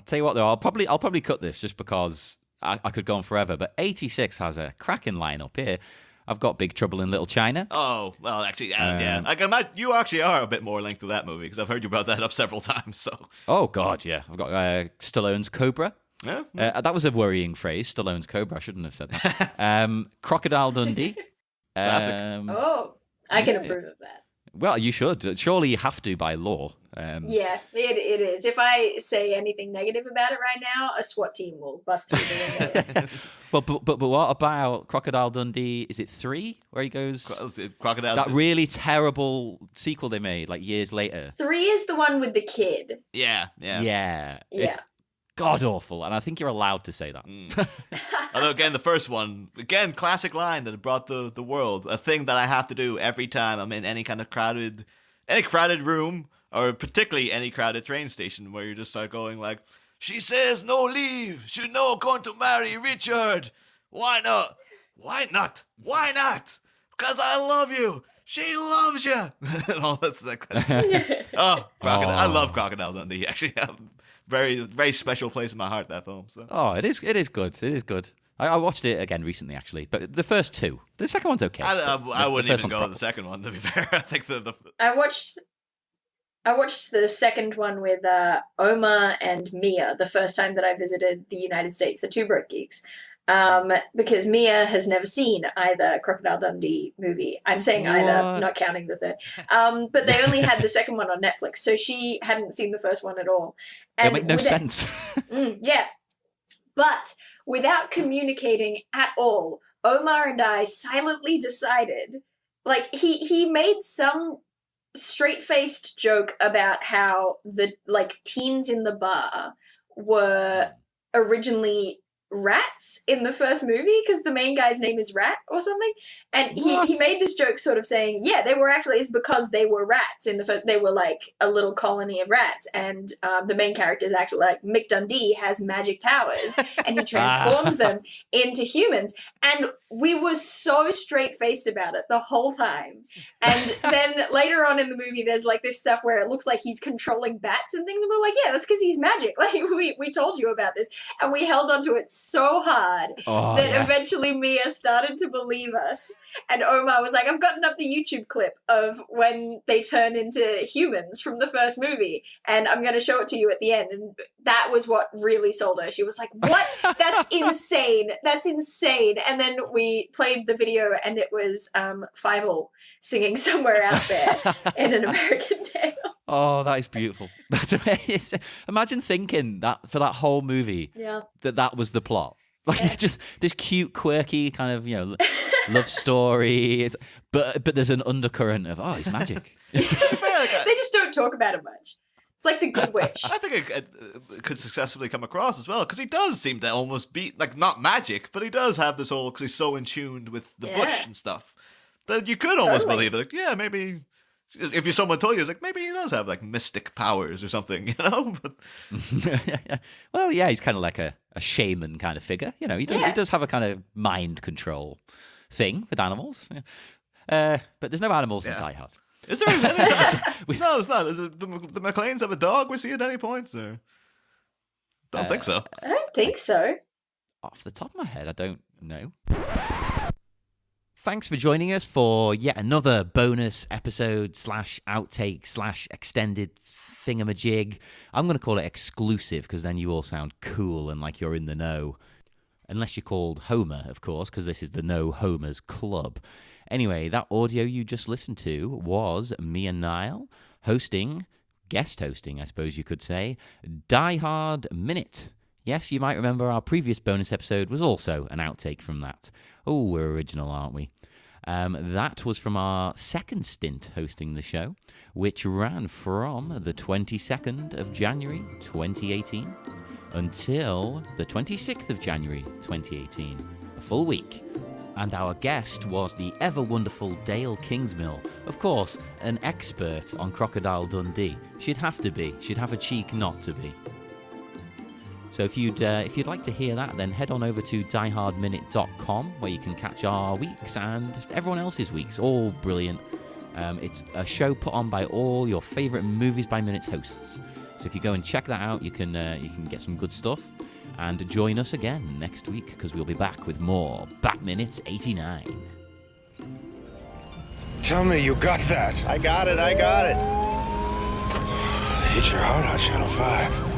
Tell you what, though, I'll probably cut this just because I could go on forever. But 86 has a cracking lineup here. I've got Big Trouble in Little China. Oh, well, actually, yeah. I can imagine you actually are a bit more linked to that movie because I've heard you brought that up several times. So. Oh, God, yeah. I've got Stallone's Cobra. Yeah. That was a worrying phrase, Stallone's Cobra. I shouldn't have said that. Crocodile Dundee. I can approve of that. Well, you should. Surely you have to by law. Yeah, it is. If I say anything negative about it right now, a SWAT team will bust through the window. But what about Crocodile Dundee? Is it 3 where he goes? Crocodile. That really terrible sequel they made like years later. 3 is the one with the kid. Yeah. It's god awful, and I think you're allowed to say that. Although again, the first one, classic line that brought the world. A thing that I have to do every time I'm in any kind of crowded room, or particularly any crowded train station, where you just start going like, "She says no leave. She no going to marry Richard. Why not? Why not? Why not? Because I love you. She loves you." All that's like that. Crocodile. I love Crocodile Dundee. Actually, very, very special place in my heart, that film. So. Oh, it is good. It is good. I watched it again recently, actually, but the first 2. The second one's okay. I wouldn't even go to the second one, to be fair. I think I watched the second one with Omar and Mia the first time that I visited the United States, the Two Broke Geeks, because Mia has never seen either Crocodile Dundee movie. I'm saying either, not counting the third. But they only had the second one on Netflix, so she hadn't seen the first one at all. And it made no sense. Yeah. But without communicating at all, Omar and I silently decided, like, he made some straight-faced joke about how the, like, teens in the bar were originally rats in the first movie because the main guy's name is Rat or something, and he made this joke sort of saying, yeah, they were actually, it's because they were rats in the first, they were like a little colony of rats, and the main character is actually like Mick Dundee has magic powers and he transformed them into humans, and we were so straight-faced about it the whole time. And then later on in the movie there's like this stuff where it looks like he's controlling bats and things, and we're like, yeah, that's because he's magic, like we told you about this, and we held on to it so hard that eventually Mia started to believe us, and Omar was like, I've gotten up the YouTube clip of when they turn into humans from the first movie, and I'm going to show it to you at the end. And that was what really sold her. She was like, what? That's insane. That's insane. And then we played the video, and it was Fievel singing Somewhere Out There in An American Tale. Oh, that is beautiful. That's amazing. Imagine thinking that for that whole movie, that was the plot. Like just this cute, quirky kind of, love story. But there's an undercurrent of, he's magic. They just don't talk about it much. It's like The Good Witch. I think it could successfully come across as well, because he does seem to almost be, like, not magic, but he does have this whole, because he's so in tune with the bush and stuff, that you could almost believe it. Like, yeah, maybe... If someone told you, it's like, maybe he does have, like, mystic powers or something, But... Well, yeah, he's kind of like a shaman kind of figure. He does have a kind of mind control thing with animals. But there's no animals in Die Hard. Is there any... No, it's not. Is it the McLeans have a dog we see at any point? Or... Don't think so. I don't think so. Off the top of my head, I don't know. Thanks for joining us for yet another bonus episode / outtake / extended thingamajig. I'm going to call it exclusive because then you all sound cool and like you're in the know. Unless you're called Homer, of course, because this is the No Homers Club. Anyway, that audio you just listened to was me and Niall guest hosting, I suppose you could say, Die Hard Minute. Yes, you might remember our previous bonus episode was also an outtake from that. Oh, we're original, aren't we? That was from our second stint hosting the show, which ran from the 22nd of January 2018 until the 26th of January 2018, a full week. And our guest was the ever-wonderful Dale Kingsmill. Of course, an expert on Crocodile Dundee. She'd have to be. She'd have a cheek not to be. So if you'd like to hear that, then head on over to diehardminute.com, where you can catch our weeks and everyone else's weeks, all brilliant. It's a show put on by all your favourite Movies by Minutes hosts. So if you go and check that out, you can get some good stuff. And join us again next week, because we'll be back with more Bat Minutes 89. Tell me you got that. I got it. Hit your heart on Channel 5.